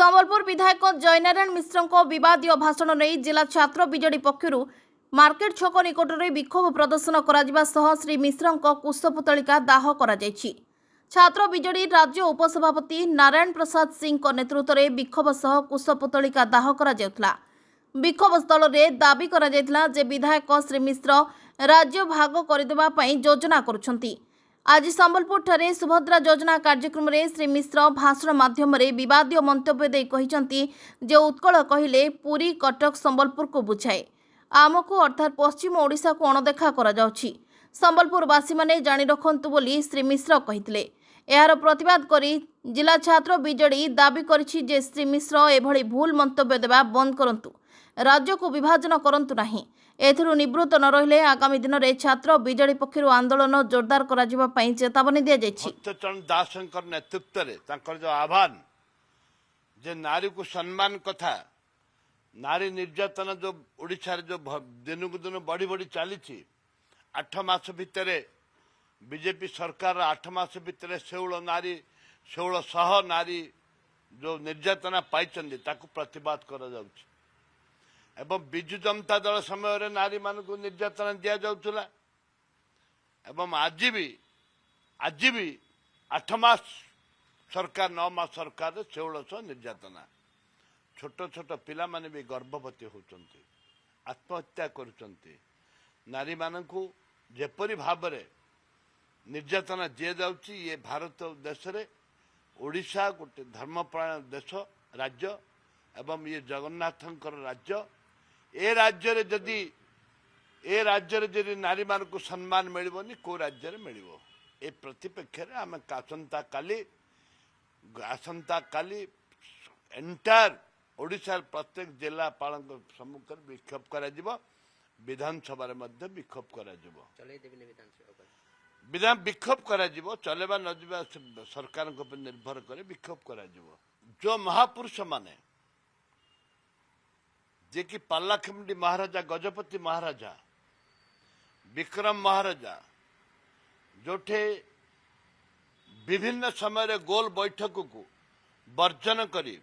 संबलपुर विधायक जयनारायण मिश्र विवादीय भाषण नहीं जिला छात्र विजेडी पक्षर मार्केट छक निकट में विक्षोभ प्रदर्शन करा श्री मिश्र कुशपुतलिका दाह कर छात्र विजेडी राज्य उपसभापति नारायण प्रसाद सिंह नेतृत्व में विक्षोभ सह कुशपुतलिका दाह कर विक्षोभ स्थल में दाबी कर विधायक श्री मिश्र राज्य भाग करदेवाई योजना करुछंती। आज संबलपुर ठारे सुभद्रा योजना कार्यक्रम में श्री मिश्र भाषण माध्यम विवादीय मंतव्य दे कहिसंती जे उत्कल कहिले पुरी कटक संबलपुर को बुझाए आमको अर्थात पश्चिम ओडिशा को अणदेखा करा जाउछि। संबलपुरवासी माने जानि रखंतु बोली श्री मिश्र कहितले। एहार प्रतिवाद करी जिला छात्र विजेडी दाबी करिछि जे श्री मिश्र एभली भूल मंतव्य देबा बंद करंतु, राज्य को विभाजन करंतु नाही। एथिरु निवृत्त न रहिले आगामी दिन में छात्र विजेडी पक्षर आंदोलन जोरदार करा चेतावनी दिया जायछि। सत्यचरण दासंकर नेतृत्व में तांकर जो आह्वान जे नारी को सम्मान कथा नारी निर्यातन जो ओडिशा जो दिन को दिन बढ़ी बढ़ी चली 8 मास भितर बीजेपी सरकार 8 मास भितर 1600 नारी जो निर्यातना पाई प्रतिवाद करा जाउछि एवं बिजु जनता दल समय नारी मान को निर्यातना दि जाउथुला एवं आज भी 8 मास सरकार 9 मास सरकार 1600 निर्यातना छोट छोट पिला माने भी गर्भवती होचंती आत्महत्या करुचंती नारी मान को जेपरी भाव निर्यातना दि जाउछि। ये भारत देश रे ओडिशा गोटे धर्मप्राण देश राज्य एवं ये जगन्नाथंकर राज्य ए राज्य रे जदि नारी मान को सम्मान मिलबनी को राज्य रे मिलिबो ए प्रतिपेक्ष रे आम आसंता काली एंटायर ओडिशा प्रत्येक जिलापाल सम्मुख विक्षोभ करा जिवो विधानसभा रे मध्य विक्षोभ करा जिवो विक्षोभ करा जिवो चलेबा न जिबा सरकार को पर निर्भर करे विक्षोभ करा जिवो। जो महापुरुष माने जे कि पालाखिमडी महाराजा गजपति महाराजा विक्रम महाराजा जोठे विभिन्न समय गोल बैठक को वर्जन करी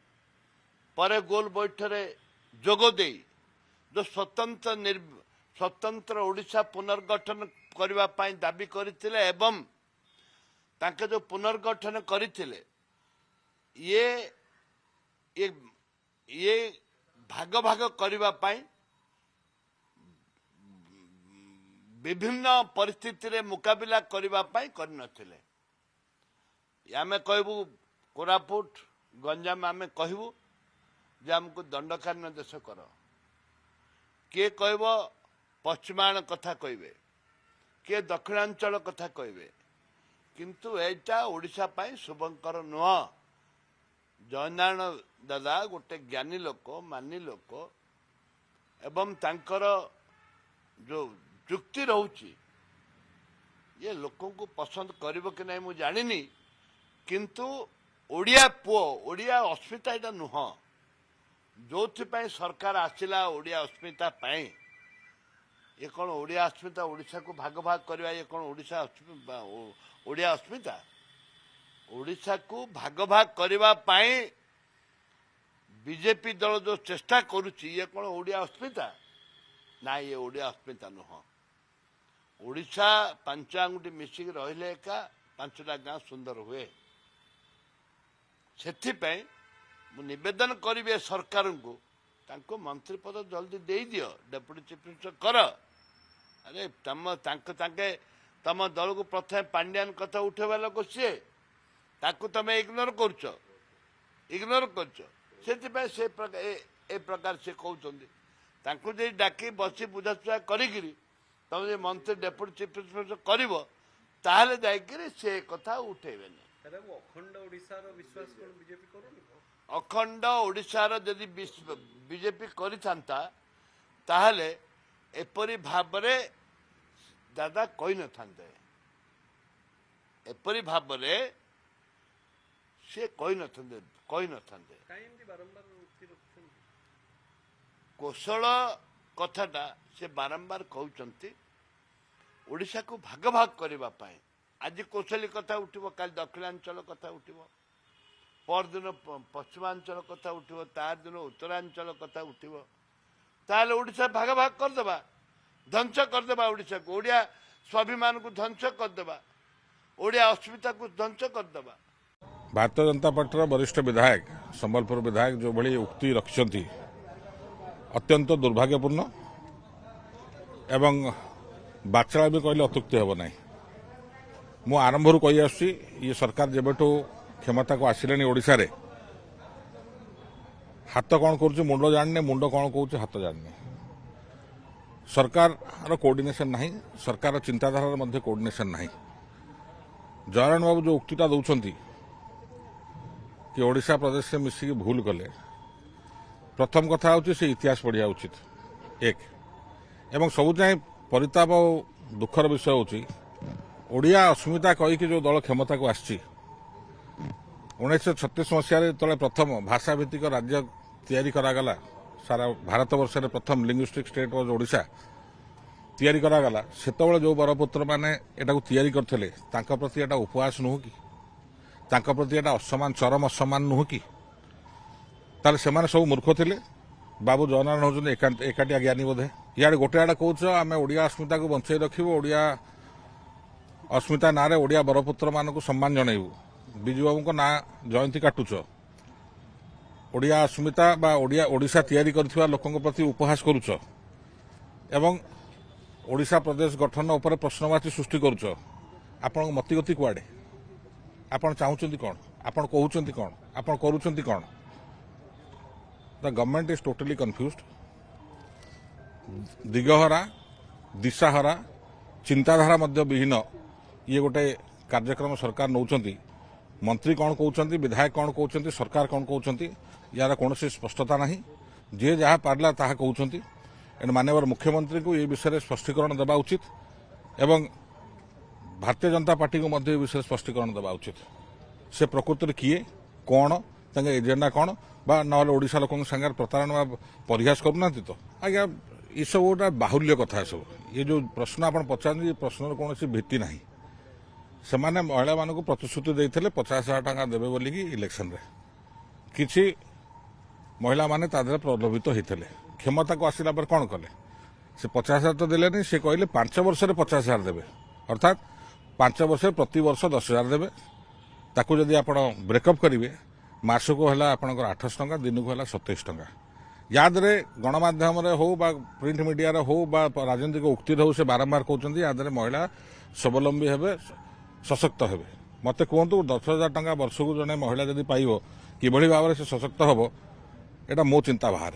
परे गोल बैठरे जोग दे जो स्वतंत्र ओडिशा पुनर्गठन करबा पाई दाबी करथिले एवं ताके जो पुनर्गठन करथिले ये भाग भाग करबा पाई विभिन्न परिस्थिति रे मुकाबिला करबा पाई कर नथिले। आमे कहबू कोरापुट गंजाम आमे कहबू जे हमको दंडकारण्य देश कर किए कहब पश्चिमायन कथा कहबे किए दक्षिणांचल कथा कहबे किंतु एटा ओडिशा पाई शुभंकर नुह। जयनारायण दादा गोटे ज्ञानी लोक मानी लोक एवं तांकर जो जुक्ति रहउची ये लोकों को पसंद करिबो कि नहीं मु जानिनी किंतु ओडिया पुओ ओडिया अस्मिता एटा नुह जो सरकार आसिला ओडिया अस्मिता पाए ये कौन ओडिया अस्मिता ओडिशा को भाग भाग करवा ये कौन ओडिशा ओडिया अस्मिता ओडिशा को भाग भाग करवा पाए बीजेपी दल जो चेष्टा करुची ये कौन ओडिया अस्मिता ना ये ओडिया अस्मिता नुह। ओडिशा 5 आंगुठी मिसिक रहिले एका 5टा गाँ सुंदर हुए से मु निवेदन करी सरकार को तांको मंत्री पद जल्दी दे दियो डेप्यूटी चीफ मिनिस्टर कर अरे तम दल को प्रथम पांड्यान कथा उठेवा लोक सी ताकू तमे इग्नोर करछ से प्रकार से कहउछंदी तांको जे डाकी बसी बुझासुझा करिगिरी तम जे मंत्री डेप्यूटी चीफ मिनिस्टर करिवो ताहले जाइकिरी से कथा उठेबेनी। अखंड ओडिशा रो विश्वास कोन बीजेपी करूनी अखंड ओडिशार जदि बीजेपी करिथांता ताहले एपरी भाबरे दादा कहि न थांते एपरी भाबरे से कहि न थांते कौशल कथाटा से बारंबार कहउचंती ओडिशा को भाग भाग करबा पाए आज कौशली कथा उठिबो काल दक्षिणांचल कथा उठिबो परदिन पश्चिमांचल कथा उठिब तार दिन उत्तरांचल कथा उठिब ताहले ओडिशा भाग भाग करदेबा ध्वंस करदेबा ओडिशा को ओडिया स्वाभिमान को ध्वंस करदेबा ओडिया अस्मिता को ध्वंस करदेबा। भारतीय जनता पार्टी वरिष्ठ विधायक संबलपुर विधायक जो भली उक्ति रखिंट अत्यंत दुर्भाग्यपूर्ण एवं बाचाल भी कहले अत्युक्ति हम ना मु आरंभ कही आसुची ये सरकार जेबेठू क्षमता को आसिले ओडिशा रे हाथ कौन कर मुंड जाने मुंड कौन कौच हाथ जाने सरकार कोऑर्डिनेशन नहीं सरकार चिंताधारा मध्य कोऑर्डिनेशन नहीं। जयनारायण बाबू जो उक्तिटा दौरान कि ओडिशा प्रदेश से मिसिकी भूल कले प्रथम कथा हूँ से इतिहास पढ़िया उचित एक एवं सबु जाए परिताप और दुखर विषय हूँ ओडिया अस्मिता कहीकि जो दल क्षमता को आसी 1936 मसीह तले प्रथम भाषा भित्तिक राज्य तैयारी करागला सारा भारत वर्ष प्रथम लिंग्विस्टिक स्टेट वाज ओडिशा तैयारी करागला सेतबेले जो बरपुत्र माने एटा को तैयारी करथिले तांका प्रति एटा उपहास नुह कि तांका प्रति एटा असमान चरम असमान नुह कि ताले सेमाने सब मूर्ख थिले बाबू जयनारायण होउछन एकाटिया ज्ञानी बोधे इयाडे गोटे आडे कहूछ आमे ओडिया अस्मिता को बंचाई रखिबो ओडिया अस्मिता नारे ओडिया बरपुत्र मानकु सम्मान जणाइबु बिजू बाबू को ना जयंती काटुच ओडिया अस्मिता बा ओडिया ओडिशा तैयारी करथिबा लोकंक प्रति उपहास करूछ एवं ओडिशा प्रदेश गठन उपर प्रश्नवाची सृष्टि करूछ आपण मतिगति कुआडे आपण चाहुचंती कोन आपण कहउचंती कोन आपण करूचंती कोन the government is totally confused दिगहरा दिशाहरा चिंताधारा मध्य विहीन ये गोटे कार्यक्रम सरकार नौचंती मंत्री कौन कहते विधायक कौन कहते सरकार कौन कहते यार कौन स्पष्टता नहीं जे जहाँ पार्ला ताहा कहते एंड माननीय मुख्यमंत्री को ये विषय स्पष्टीकरण देवा उचित एवं भारतीय जनता पार्टी को मध्य विषय स्पष्टीकरण देवा उचित से प्रकृति किए कौन तांगे एजेंडा कौन बा ना ओडिशा लोक संगे प्रतारणा परिहास करूना तो आज्ञा ये सब गोटा बाहुल्य कथा सब ये जो प्रश्न आप पचार प्रश्न कौन भित्ति नहीं सेमाने महिला मानक प्रतिश्रुति देते 50,000 टका देवे बोलिकी इलेक्शन रे किछि महिला माने तादरे प्रलोभित होते क्षमता को आसिला पर कौन कले से 50,000 तो देलेनी से कहले 5 वर्ष 50,000 देवे अर्थात 5 वर्ष प्रति वर्ष 10,000 देवे ताकू जदि आप ब्रेकअप करेंगे मास को है आप 800 टका दिन को है 27 टका याद रे गणमाध्यम हो बा प्रिंट मीडिया हो बा राजनीतिक उक्ति हो से बारंबार कहते याद महिला स्वावलंबी हेबे सशक्त हेबे मते कहतु 10,000 टका वर्ष को जड़े महिला जदि पाइब कि भाव से सशक्त हम एटा मो चिंता बाहर।